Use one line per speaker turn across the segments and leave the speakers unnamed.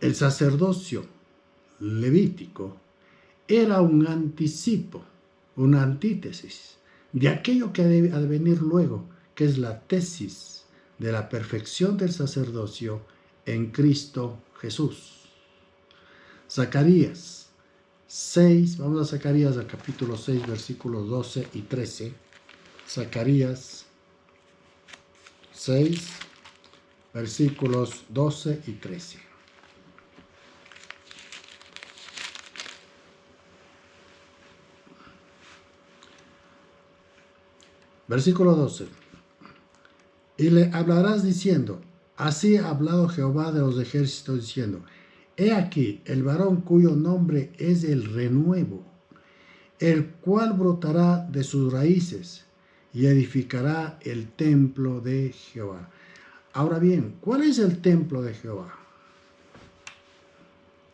El sacerdocio levítico era un anticipo, una antítesis de aquello que ha de venir luego, que es la tesis de la perfección del sacerdocio en Cristo Jesús. Zacarías 6, vamos a Zacarías al capítulo 6, versículos 12 y 13. Zacarías 6, versículos 12 y 13. Versículo 12. Y le hablarás diciendo, así ha hablado Jehová de los ejércitos diciendo, he aquí el varón cuyo nombre es el renuevo, el cual brotará de sus raíces y edificará el templo de Jehová. Ahora bien, ¿cuál es el templo de Jehová?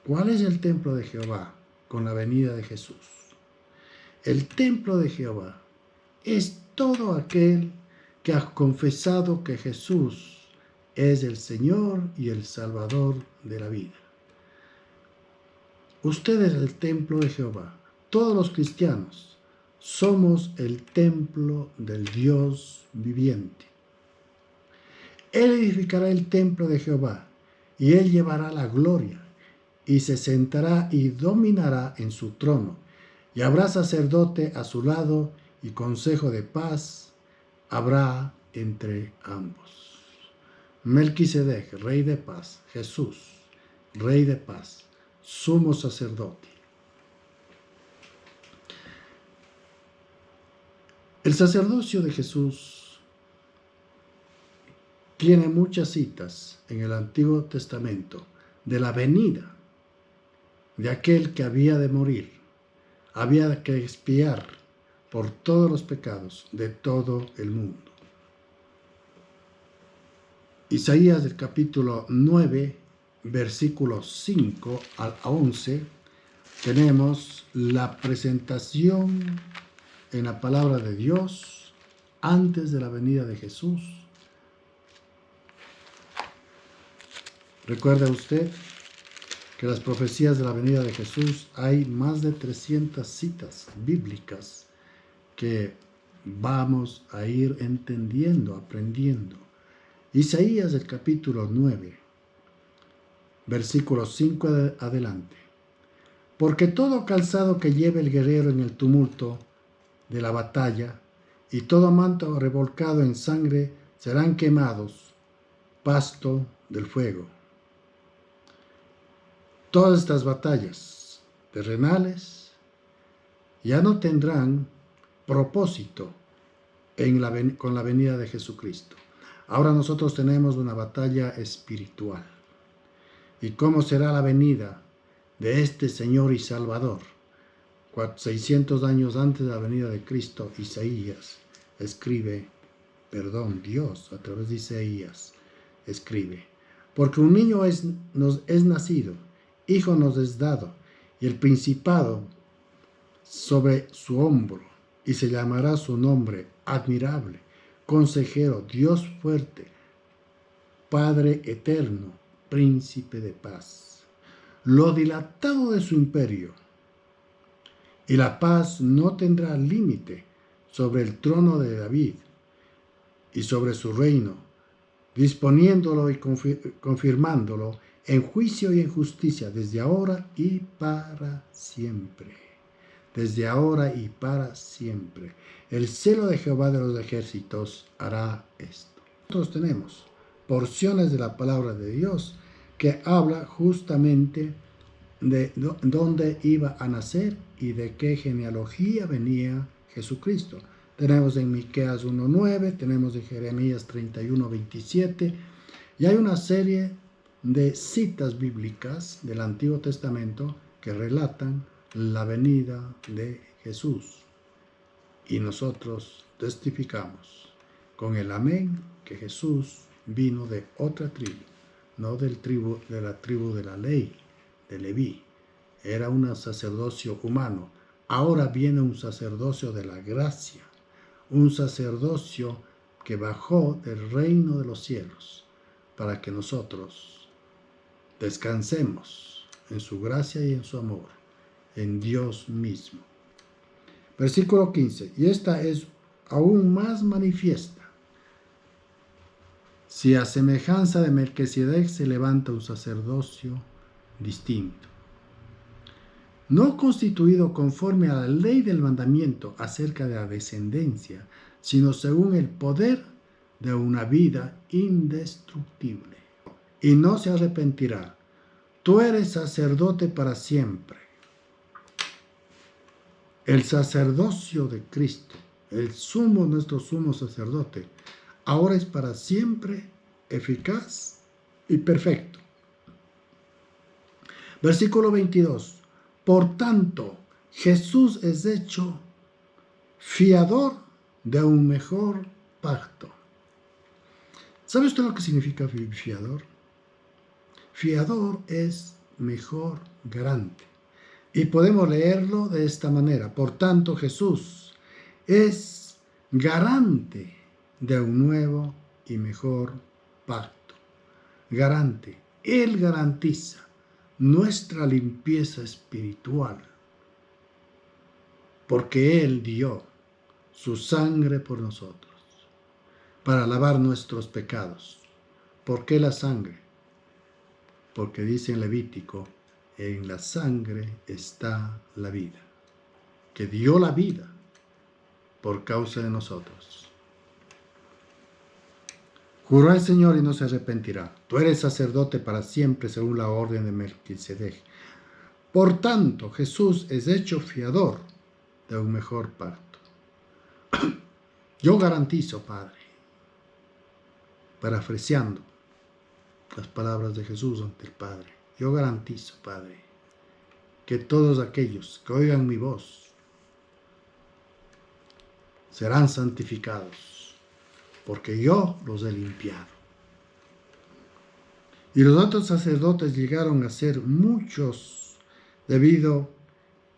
¿Cuál es el templo de Jehová con la venida de Jesús? El templo de Jehová es todo aquel que ha confesado que Jesús es el Señor y el Salvador de la vida. Usted es el templo de Jehová. Todos los cristianos somos el templo del Dios viviente. Él edificará el templo de Jehová y él llevará la gloria y se sentará y dominará en su trono y habrá sacerdote a su lado y consejo de paz habrá entre ambos. Melquisedec, rey de paz, Jesús, rey de paz, sumo sacerdote. El sacerdocio de Jesús tiene muchas citas en el Antiguo Testamento de la venida de aquel que había de morir, había que expiar por todos los pecados de todo el mundo. Isaías del capítulo 9, versículos 5 al 11, tenemos la presentación en la palabra de Dios antes de la venida de Jesús. ¿Recuerda usted que las profecías de la venida de Jesús hay más de 300 citas bíblicas que vamos a ir entendiendo, aprendiendo? Isaías el capítulo 9, versículos 5 adelante. Porque todo calzado que lleve el guerrero en el tumulto de la batalla y todo manto revolcado en sangre serán quemados, pasto del fuego. Todas estas batallas terrenales ya no tendrán propósito con la venida de Jesucristo. Ahora nosotros tenemos una batalla espiritual. ¿Y cómo será la venida de este Señor y Salvador? 600 años antes de la venida de Cristo, Isaías escribe, Dios a través de Isaías escribe, porque un niño nos es nacido, hijo nos es dado, y el principado sobre su hombro, y se llamará su nombre admirable, consejero, Dios fuerte, Padre eterno, príncipe de paz. Lo dilatado de su imperio y la paz no tendrá límite sobre el trono de David y sobre su reino, disponiéndolo y confirmándolo en juicio y en justicia desde ahora y para siempre. Desde ahora y para siempre. El celo de Jehová de los ejércitos hará esto. Nosotros tenemos porciones de la palabra de Dios que habla justamente de dónde iba a nacer y de qué genealogía venía Jesucristo. Tenemos en Miqueas 1:9, tenemos en Jeremías 31:27, y hay una serie de citas bíblicas del Antiguo Testamento que relatan la venida de Jesús. Y nosotros testificamos con el amén que Jesús vino de otra tribu, no de la tribu de la ley, de Leví. Era un sacerdocio humano. Ahora viene un sacerdocio de la gracia, un sacerdocio que bajó del reino de los cielos para que nosotros Descansemos en su gracia y en su amor, en Dios mismo. Versículo 15. Y esta es aún más manifiesta. Si a semejanza de Melquisedec se levanta un sacerdocio distinto, no constituido conforme a la ley del mandamiento acerca de la descendencia, sino según el poder de una vida indestructible. Y no se arrepentirá. Tú eres sacerdote para siempre. El sacerdocio de Cristo, nuestro sumo sacerdote, ahora es para siempre eficaz y perfecto. Versículo 22. Por tanto, Jesús es hecho fiador de un mejor pacto. ¿Sabe usted lo que significa fiador? Fiador es mejor garante. Y podemos leerlo de esta manera. Por tanto, Jesús es garante de un nuevo y mejor pacto. Garante. Él garantiza nuestra limpieza espiritual, porque Él dio su sangre por nosotros, para lavar nuestros pecados. ¿Por qué la sangre? Porque dice en Levítico, en la sangre está la vida, que dio la vida por causa de nosotros. Juró el Señor y no se arrepentirá. Tú eres sacerdote para siempre según la orden de Melquisedec. Por tanto, Jesús es hecho fiador de un mejor pacto. Yo garantizo, Padre, parafraseando las palabras de Jesús ante el Padre, yo garantizo, Padre, que todos aquellos que oigan mi voz serán santificados, porque yo los he limpiado. Y los otros sacerdotes llegaron a ser muchos debido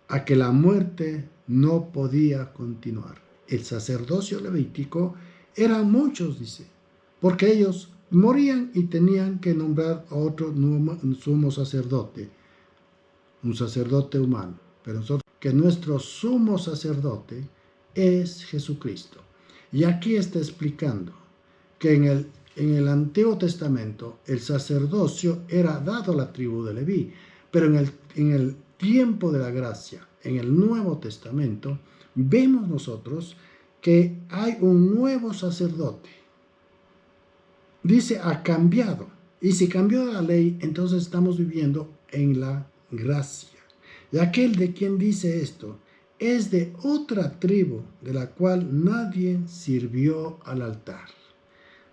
a que la muerte no podía continuar. El sacerdocio levítico eran muchos, dice, porque ellos morían y tenían que nombrar a otro sumo sacerdote, un sacerdote humano. Pero nosotros, que nuestro sumo sacerdote es Jesucristo. Y aquí está explicando que en el Antiguo Testamento el sacerdocio era dado a la tribu de Leví, pero en el tiempo de la gracia, en el Nuevo Testamento, vemos nosotros que hay un nuevo sacerdote. Dice, ha cambiado. Y si cambió la ley, entonces estamos viviendo en la gracia. Y aquel de quien dice esto es de otra tribu de la cual nadie sirvió al altar.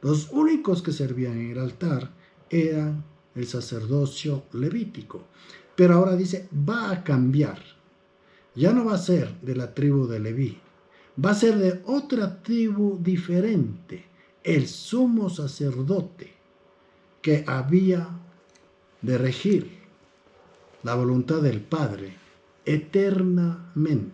Los únicos que servían en el altar eran el sacerdocio levítico. Pero ahora dice, va a cambiar. Ya no va a ser de la tribu de Leví. Va a ser de otra tribu diferente. El sumo sacerdote que había de regir la voluntad del Padre eternamente.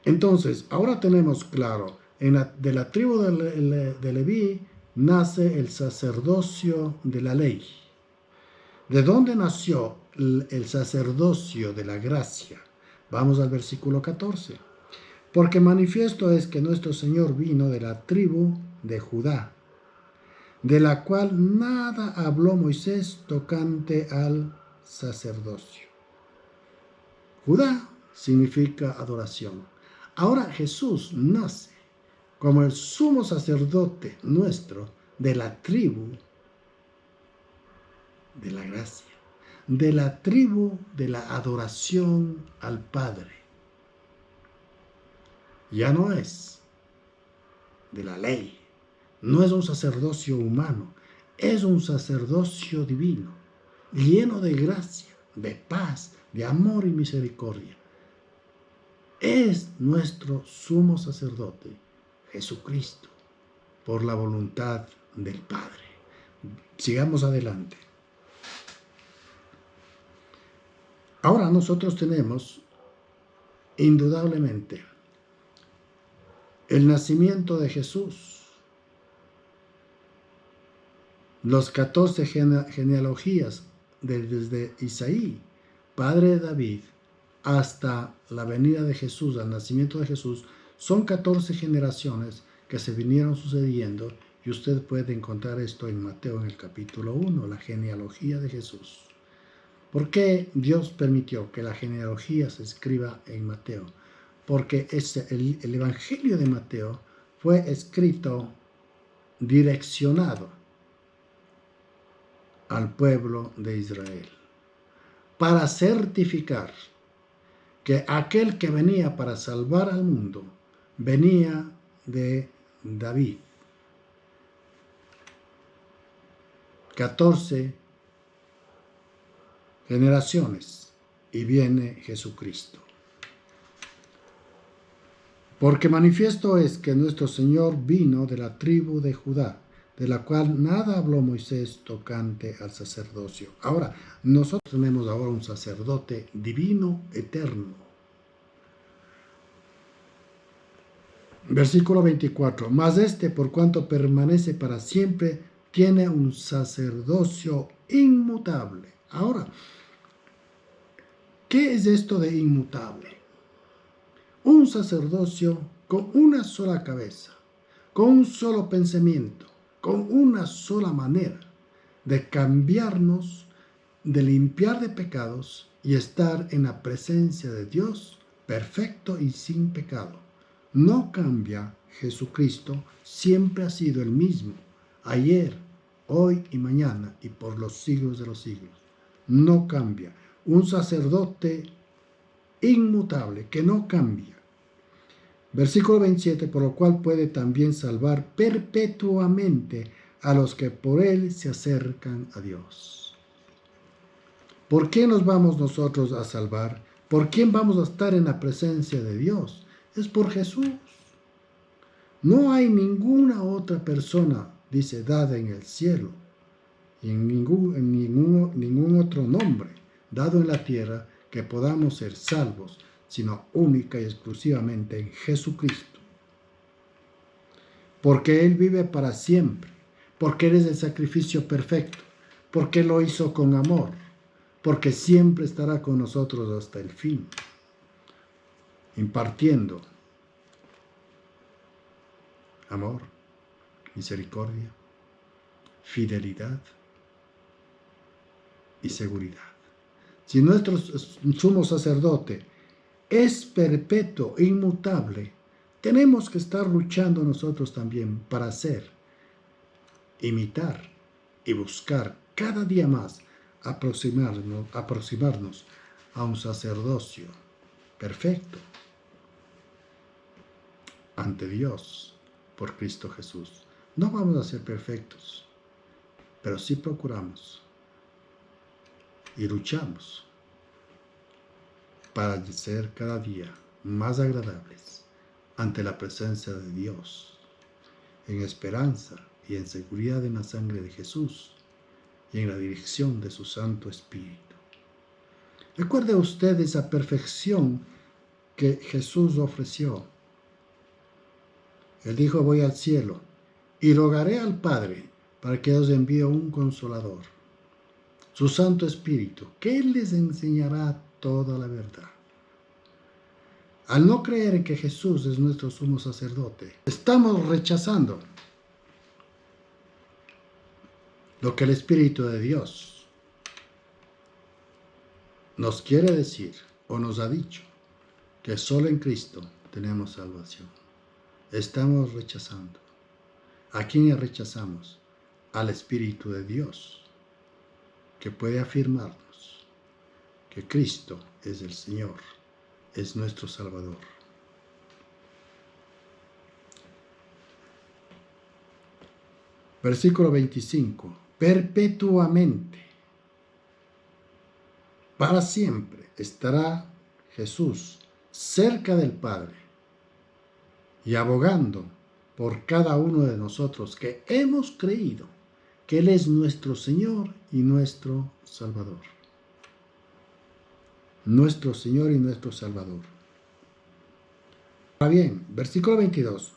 Entonces, ahora tenemos claro, de la tribu de Leví nace el sacerdocio de la ley. ¿De dónde nació el sacerdocio de la gracia? Vamos al versículo 14. Porque manifiesto es que nuestro Señor vino de la tribu de Judá, de la cual nada habló Moisés tocante al sacerdocio. Judá significa adoración. Ahora Jesús nace como el sumo sacerdote nuestro de la tribu de la gracia, de la tribu de la adoración al Padre. Ya no es de la ley, no es un sacerdocio humano, es un sacerdocio divino, lleno de gracia, de paz, de amor y misericordia. Es nuestro sumo sacerdote, Jesucristo, por la voluntad del Padre. Sigamos adelante. Ahora nosotros tenemos, indudablemente, el nacimiento de Jesús. Los 14 genealogías desde Isaí, padre de David, hasta la venida de Jesús, al nacimiento de Jesús, son 14 generaciones que se vinieron sucediendo, y usted puede encontrar esto en Mateo en el capítulo 1, la genealogía de Jesús. ¿Por qué Dios permitió que la genealogía se escriba en Mateo? Porque el Evangelio de Mateo fue escrito direccionado al pueblo de Israel para certificar que aquel que venía para salvar al mundo venía de David. 14 generaciones y viene Jesucristo. Porque manifiesto es que nuestro Señor vino de la tribu de Judá, de la cual nada habló Moisés tocante al sacerdocio. Ahora, nosotros tenemos ahora un sacerdote divino, eterno. Versículo 24. Mas este, por cuanto permanece para siempre, tiene un sacerdocio inmutable. Ahora, ¿qué es esto de inmutable? Un sacerdocio con una sola cabeza, con un solo pensamiento, con una sola manera de cambiarnos, de limpiar de pecados y estar en la presencia de Dios perfecto y sin pecado. No cambia. Jesucristo siempre ha sido el mismo, ayer, hoy y mañana y por los siglos de los siglos. No cambia. Un sacerdote inmutable que no cambia. Versículo 27, por lo cual puede también salvar perpetuamente a los que por él se acercan a Dios. ¿Por qué nos vamos nosotros a salvar? ¿Por quién vamos a estar en la presencia de Dios? Es por Jesús. No hay ninguna otra persona, dice, dada en el cielo, y en ningún otro nombre dado en la tierra que podamos ser salvos, sino única y exclusivamente en Jesucristo. Porque Él vive para siempre, porque Él es el sacrificio perfecto, porque lo hizo con amor, porque siempre estará con nosotros hasta el fin, impartiendo amor, misericordia, fidelidad y seguridad. Si nuestro sumo sacerdote es perpetuo, inmutable, tenemos que estar luchando nosotros también para hacer, imitar y buscar cada día más aproximarnos a un sacerdocio perfecto ante Dios por Cristo Jesús. No vamos a ser perfectos, pero sí procuramos y luchamos para ser cada día más agradables ante la presencia de Dios, en esperanza y en seguridad en la sangre de Jesús y en la dirección de su Santo Espíritu. Recuerde usted esa perfección que Jesús ofreció. Él dijo: voy al cielo y rogaré al Padre para que os envíe un consolador, su Santo Espíritu, que Él les enseñará toda la verdad. Al no creer en que Jesús es nuestro sumo sacerdote, estamos rechazando lo que el Espíritu de Dios nos quiere decir o nos ha dicho, que solo en Cristo tenemos salvación. Estamos rechazando. ¿A quién rechazamos? Al Espíritu de Dios, que puede afirmarnos que Cristo es el Señor, es nuestro Salvador. Versículo 25. Perpetuamente, para siempre, estará Jesús cerca del Padre y abogando por cada uno de nosotros que hemos creído que Él es nuestro Señor y nuestro Salvador. Nuestro Señor y nuestro Salvador. Ahora bien, versículo 26.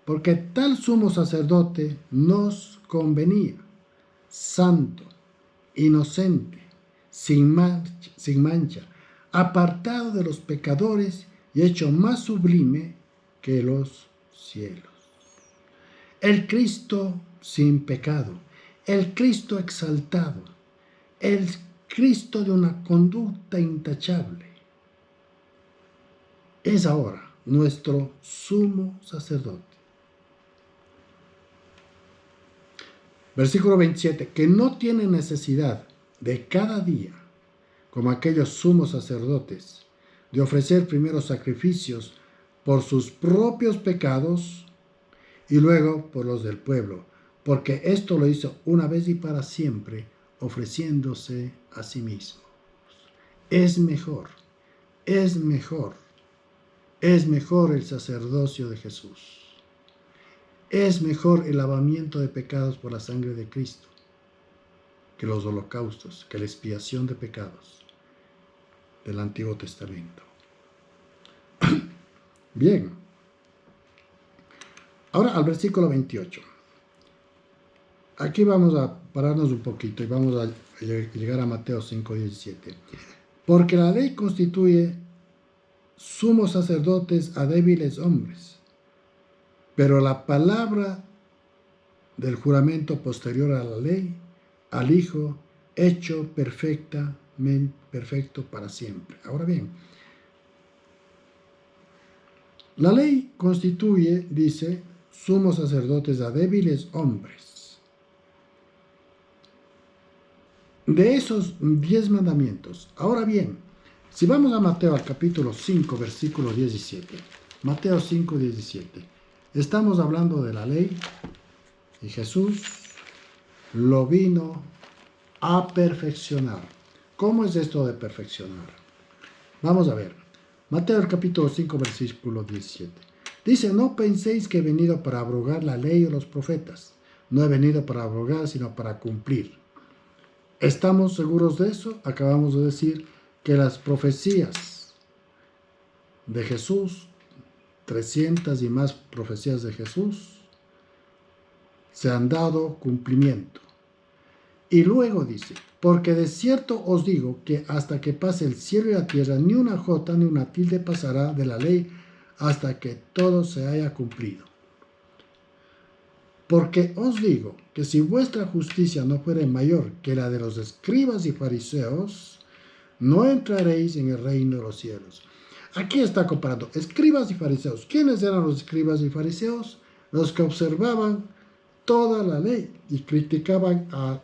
porque tal sumo sacerdote nos convenía, santo, inocente, sin mancha, apartado de los pecadores y hecho más sublime que los cielos. El Cristo sin pecado, el Cristo exaltado, el Cristo de una conducta intachable, es ahora nuestro sumo sacerdote. Versículo 27, que no tiene necesidad de cada día, como aquellos sumos sacerdotes, de ofrecer primero sacrificios por sus propios pecados y luego por los del pueblo, porque esto lo hizo una vez y para siempre, ofreciéndose a sí mismo. Es mejor el sacerdocio de Jesús. Es mejor el lavamiento de pecados por la sangre de Cristo que los holocaustos, que la expiación de pecados del Antiguo Testamento. Bien, ahora al versículo 28. Aquí vamos a pararnos un poquito y vamos a llegar a Mateo 5:17. Porque la ley constituye sumos sacerdotes a débiles hombres, pero la palabra del juramento posterior a la ley, al Hijo, hecho perfecto para siempre. Ahora bien, la ley constituye, dice, sumos sacerdotes a débiles hombres. De esos 10 mandamientos. Ahora bien, si vamos a Mateo al capítulo 5, versículo 17. Mateo 5, 17. Estamos hablando de la ley y Jesús lo vino a perfeccionar. ¿Cómo es esto de perfeccionar? Vamos a ver. Mateo el capítulo 5, versículo 17. Dice, no penséis que he venido para abrogar la ley o los profetas. No he venido para abrogar, sino para cumplir. ¿Estamos seguros de eso? Acabamos de decir que las profecías de Jesús, 300 y más profecías de Jesús, se han dado cumplimiento. Y luego dice, porque de cierto os digo que hasta que pase el cielo y la tierra, ni una jota ni una tilde pasará de la ley hasta que todo se haya cumplido. Porque os digo que si vuestra justicia no fuere mayor que la de los escribas y fariseos, no entraréis en el reino de los cielos. Aquí está comparando escribas y fariseos. ¿Quiénes eran los escribas y fariseos? Los que observaban toda la ley y criticaban a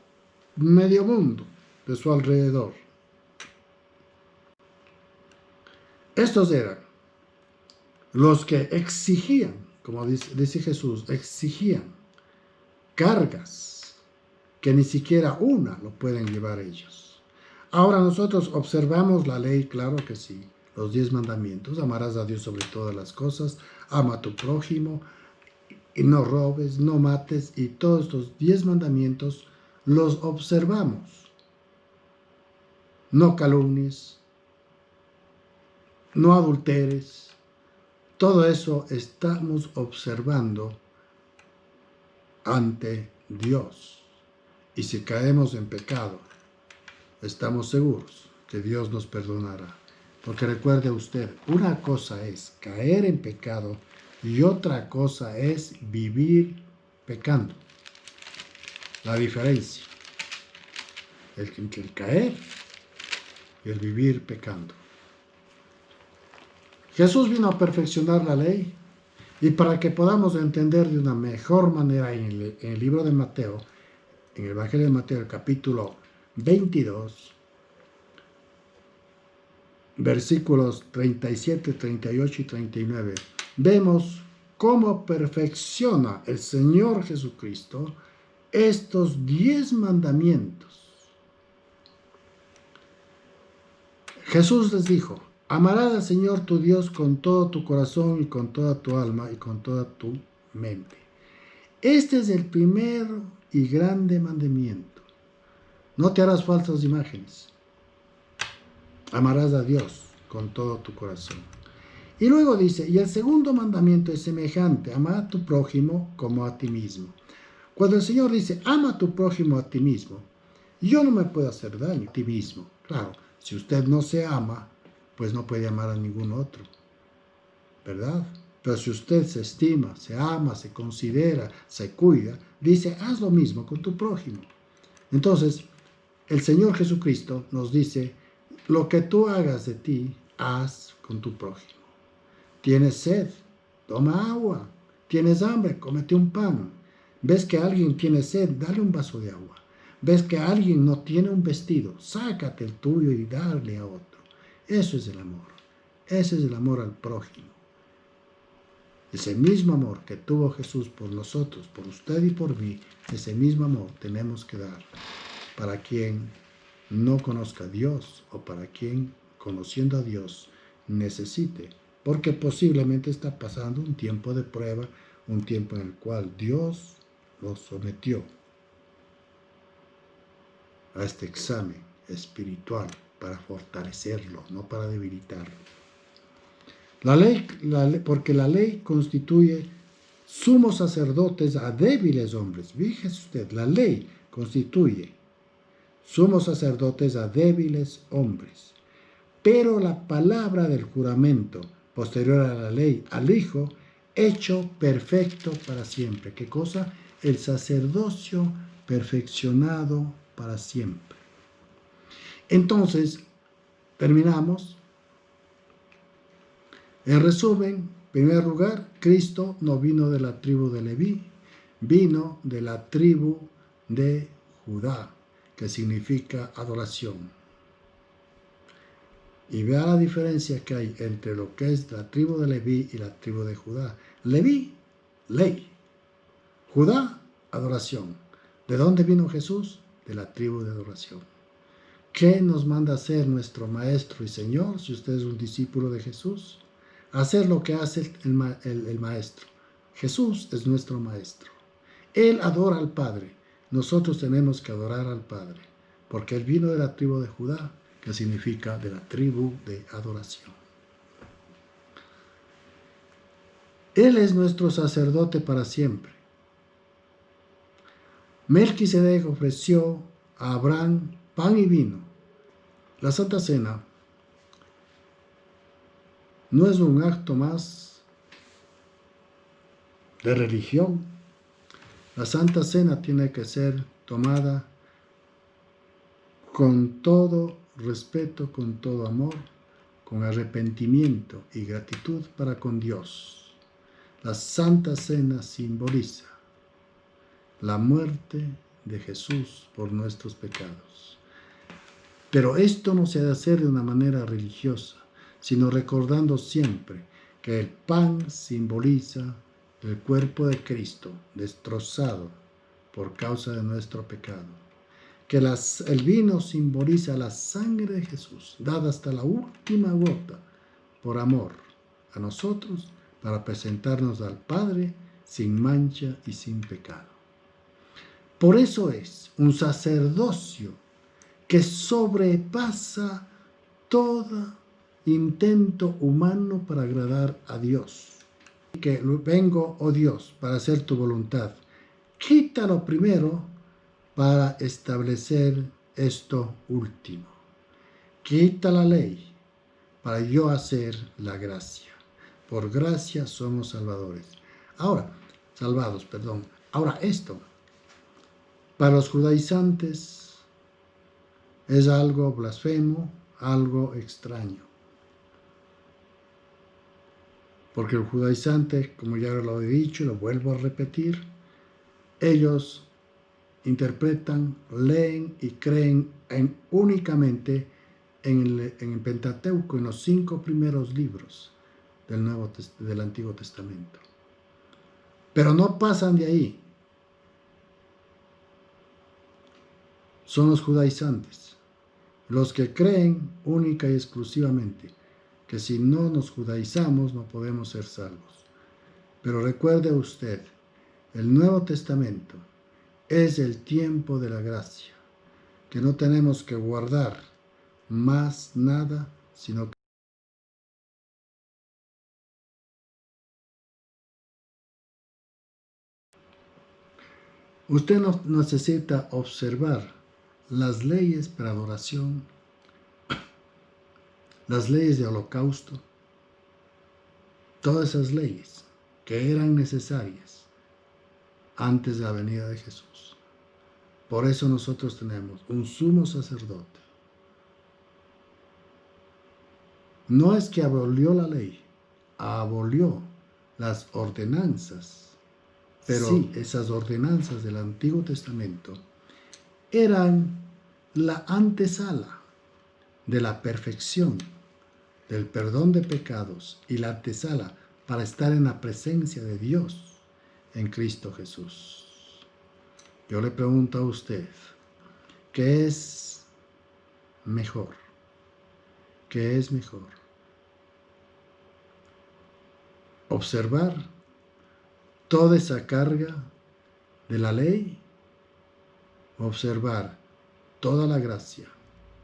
medio mundo de su alrededor. Estos eran los que exigían, como dice Jesús, exigían cargas que ni siquiera una lo pueden llevar ellos. Ahora nosotros observamos la ley, claro que sí, los 10 mandamientos, amarás a Dios sobre todas las cosas, ama a tu prójimo, y no robes, no mates, y todos estos 10 mandamientos los observamos. No calumnies, no adulteres, todo eso estamos observando ante Dios. Y si caemos en pecado, estamos seguros que Dios nos perdonará. Porque recuerde usted, una cosa es caer en pecado y otra cosa es vivir pecando. La diferencia entre el caer y el vivir pecando. Jesús vino a perfeccionar la ley y para que podamos entender de una mejor manera en el libro de Mateo, en el Evangelio de Mateo, el capítulo 22, versículos 37, 38 y 39, vemos cómo perfecciona el Señor Jesucristo estos 10 mandamientos. Jesús les dijo, amarás al Señor tu Dios con todo tu corazón y con toda tu alma y con toda tu mente. Este es el primer y grande mandamiento. No te harás falsas imágenes. Amarás a Dios con todo tu corazón. Y luego dice, y el segundo mandamiento es semejante, ama a tu prójimo como a ti mismo. Cuando el Señor dice, ama a tu prójimo a ti mismo, yo no me puedo hacer daño a ti mismo. Claro, si usted no se ama, pues no puede amar a ningún otro, ¿verdad? Pero si usted se estima, se ama, se considera, se cuida, dice, haz lo mismo con tu prójimo. Entonces, el Señor Jesucristo nos dice, lo que tú hagas de ti, haz con tu prójimo. Tienes sed, toma agua. Tienes hambre, cómete un pan. Ves que alguien tiene sed, dale un vaso de agua. Ves que alguien no tiene un vestido, sácate el tuyo y dale a otro. Eso es el amor. Ese es el amor al prójimo. Ese mismo amor que tuvo Jesús por nosotros, por usted y por mí, ese mismo amor tenemos que dar para quien no conozca a Dios o para quien, conociendo a Dios, necesite, porque posiblemente está pasando un tiempo de prueba, un tiempo en el cual Dios lo sometió a este examen espiritual para fortalecerlo, no para debilitarlo. Porque la ley constituye sumos sacerdotes a débiles hombres. Fíjese usted, la ley constituye sumos sacerdotes a débiles hombres. Pero la palabra del juramento posterior a la ley, al Hijo, hecho perfecto para siempre. ¿Qué cosa? El sacerdocio perfeccionado para siempre. Entonces, terminamos. En resumen, en primer lugar, Cristo no vino de la tribu de Leví, vino de la tribu de Judá, que significa adoración. Y vea la diferencia que hay entre lo que es la tribu de Leví y la tribu de Judá. Leví, ley. Judá, adoración. ¿De dónde vino Jesús? De la tribu de adoración. ¿Qué nos manda hacer nuestro Maestro y Señor si usted es un discípulo de Jesús? Hacer lo que hace el Maestro. Jesús es nuestro Maestro. Él adora al Padre. Nosotros tenemos que adorar al Padre, porque Él vino de la tribu de Judá, que significa de la tribu de adoración. Él es nuestro sacerdote para siempre. Melquisedec ofreció a Abraham pan y vino. La Santa Cena no es un acto más de religión. La Santa Cena tiene que ser tomada con todo respeto, con todo amor, con arrepentimiento y gratitud para con Dios. La Santa Cena simboliza la muerte de Jesús por nuestros pecados. Pero esto no se ha de hacer de una manera religiosa, sino recordando siempre que el pan simboliza el cuerpo de Cristo destrozado por causa de nuestro pecado. Que el vino simboliza la sangre de Jesús, dada hasta la última gota por amor a nosotros, para presentarnos al Padre sin mancha y sin pecado. Por eso es un sacerdocio que sobrepasa todo intento humano para agradar a Dios. Que vengo, oh Dios, para hacer tu voluntad. Quítalo primero para establecer esto último. Quita la ley para yo hacer la gracia. Por gracia somos salvados. Ahora esto, para los judaizantes, es algo blasfemo, algo extraño. Porque el judaizante, como ya lo he dicho, lo vuelvo a repetir, ellos interpretan, leen y creen únicamente en el Pentateuco, en los 5 primeros libros del Antiguo Testamento. Pero no pasan de ahí. Son los judaizantes, los que creen única y exclusivamente que si no nos judaizamos no podemos ser salvos. Pero recuerde usted, el Nuevo Testamento es el tiempo de la gracia, que no tenemos que guardar más nada, sino que Usted no necesita observar las leyes para adoración, las leyes de holocausto, todas esas leyes que eran necesarias antes de la venida de Jesús. Por eso nosotros tenemos un sumo sacerdote. No es que abolió la ley, abolió las ordenanzas, pero sí, esas ordenanzas del Antiguo Testamento eran la antesala de la perfección, del perdón de pecados y la antesala para estar en la presencia de Dios en Cristo Jesús. Yo le pregunto a usted, ¿qué es mejor? ¿Qué es mejor? ¿Observar toda esa carga de la ley? ¿Observar toda la gracia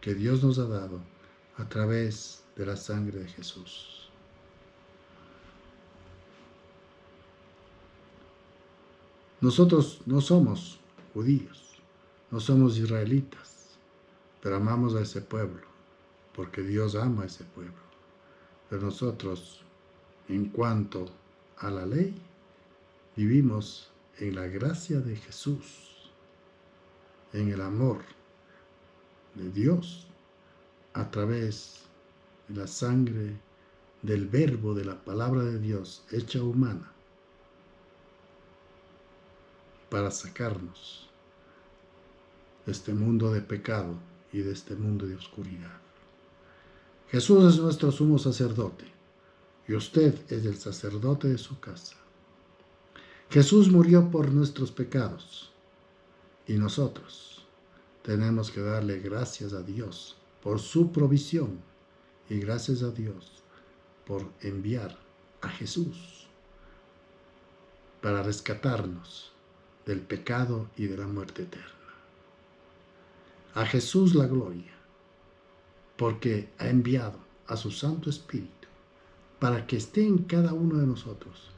que Dios nos ha dado a través de la sangre de Jesús? Nosotros no somos judíos, no somos israelitas, pero amamos a ese pueblo, porque Dios ama a ese pueblo. Pero nosotros, en cuanto a la ley, vivimos en la gracia de Jesús, en el amor de Dios, a través de la sangre del verbo de la palabra de Dios hecha humana, para sacarnos de este mundo de pecado y de este mundo de oscuridad. Jesús es nuestro sumo sacerdote y usted es el sacerdote de su casa. Jesús murió por nuestros pecados y nosotros tenemos que darle gracias a Dios por su provisión y gracias a Dios por enviar a Jesús para rescatarnos del pecado y de la muerte eterna. A Jesús la gloria, porque ha enviado a su Santo Espíritu para que esté en cada uno de nosotros